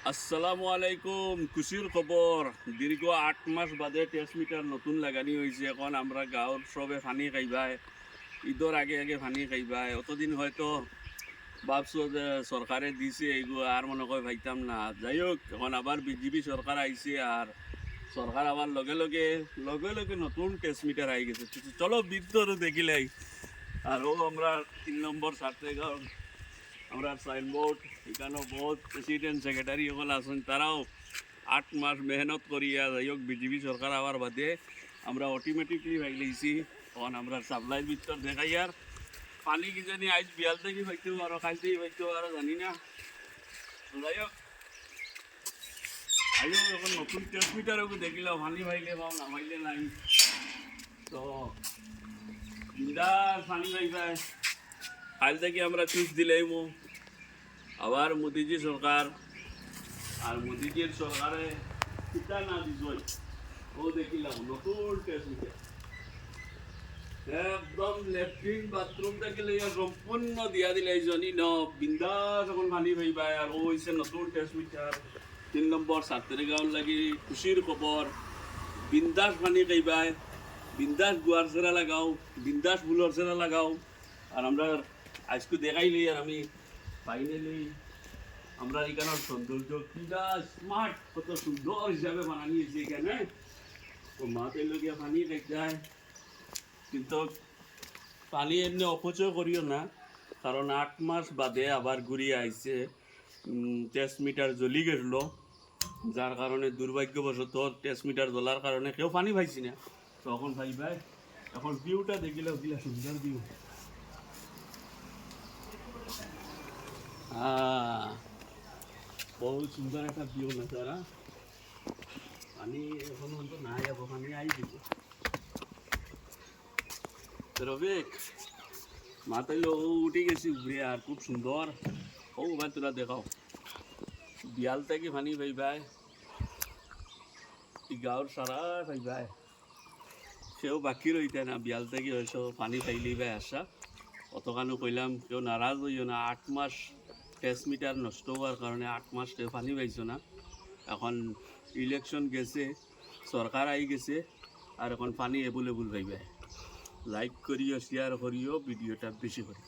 আসসালামু আলাইকুম। খুশির খবর, দীর্ঘ 8 মাস বাদে ট্রান্সমিটার নতুন লাগানি হয়েছে। এখন আমরা গাঁৱৰ সবে পানি খাইবাই, ঈদর আগে আগে পানি খাইবাই। অতদিন হয়তো ভাবছো যে সরকারে দিছে এইগুলো আর মনে করে ভাইতাম না। যাই হোক, এখন আবার বিজেপি সরকার আইছে আর সরকার আবার লগে লগে লগে লগে নতুন ট্রান্সমিটার আই গেছে। চলো ভিতরে দেখিলাই। আর ও আমরা 3 নম্বর সাতগাঁও আমরা সাইনবোর্ড এখানেও বহুত প্রেসিডেন্ট সেক্রেটারি সকল আছেন, তারাও 8 মাস মেহনত করিয়া যাই হোক বিজেপি সরকার আবার বাদে আমরা অটোমেটিকলি ভাই লইছি। তখন আমরা সাপ্লাইয়ের ভিতর দেখাই আর পানি কি জানি আজ বিয়াল থেকে পাইতে আরো খাইতেই পাইতে আরো জানি না। যাই হোক আইও এখন নতুন ট্রান্সমিটারও দেখিলাম পানি ভাইলে পাও না ভাইলে নাই। তো বিন্দাস পানি পাইবাই। কাল থেকে আমরা চুজ দিলাই আবার মোদিজি সরকার আর মোদিজির সরকারে কিতা না দিছই ও দেখিলাম নতুন ট্রান্সমিটার একদম লেট্রিন বাথরুম থেকে লইয়া সম্পূর্ণ দিয়া দিলে জনি ন বিন্দাস এখন পানি পাইবাই। আর ও হয়েছে নতুন ট্রান্সমিটার 3 নম্বর সাতগাঁওর লাগি খুশির খবর। বিন্দাস পানি খাইবাই, বিন্দাস গুয়ার সেরা লাগাও, বিন্দাস ফুলর সেরা লাগাও। আর আমরা আজকে দেখাইলি আর আমি ফাইনালি আমরা এখানে সৌন্দর্য কিনা স্মার্ট কত সুন্দর হিসাবে বানানিয়েছি এখানে। তো মাতে লগিয়া পানি যায়, কিন্তু পানি এমনি অপচয় করিও না, কারণ 8 মাস বাদে আবার ঘুরিয়ে আইছে। ট্রান্সমিটার জ্বলি গেছিল, যার কারণে দুর্ভাগ্যবশত ট্রান্সমিটার জ্বলার কারণে কেউ পানি পাইছি না। তখন ভাই ভাই এখন ভিউটা দেখিলে দিলা সুন্দর ভিউ। বহুত সুন্দর একটা ভিউ না তারা। পানি এখন তো না যাবো, পানি আই দিব রবিক মাতাইল ও উঠে গেছি ঘুরে। আর খুব সুন্দর ও ভাই তোরা দেখাও বিয়াল থেকে পানি পাইবাই, গাঁৱৰ সারা পাইবাই। সেও বাকি রইতে না, বিয়াল থেকে হয়েছ পানি পাইলেই ভাই আসা। অতখানো কইলাম কেউ নারাজ হইও না। 8 মাস ট্রান্সমিটার নষ্ট হওয়ার কারণে 8 মাস কেউ পানি পাইছো না। এখন ইলেকশন গেছে, সরকার আই গেছে, আর এখন পানি এভেলেবল পাইবে। লাইক করিও, শেয়ার করিও ভিডিওটা বেশি করে।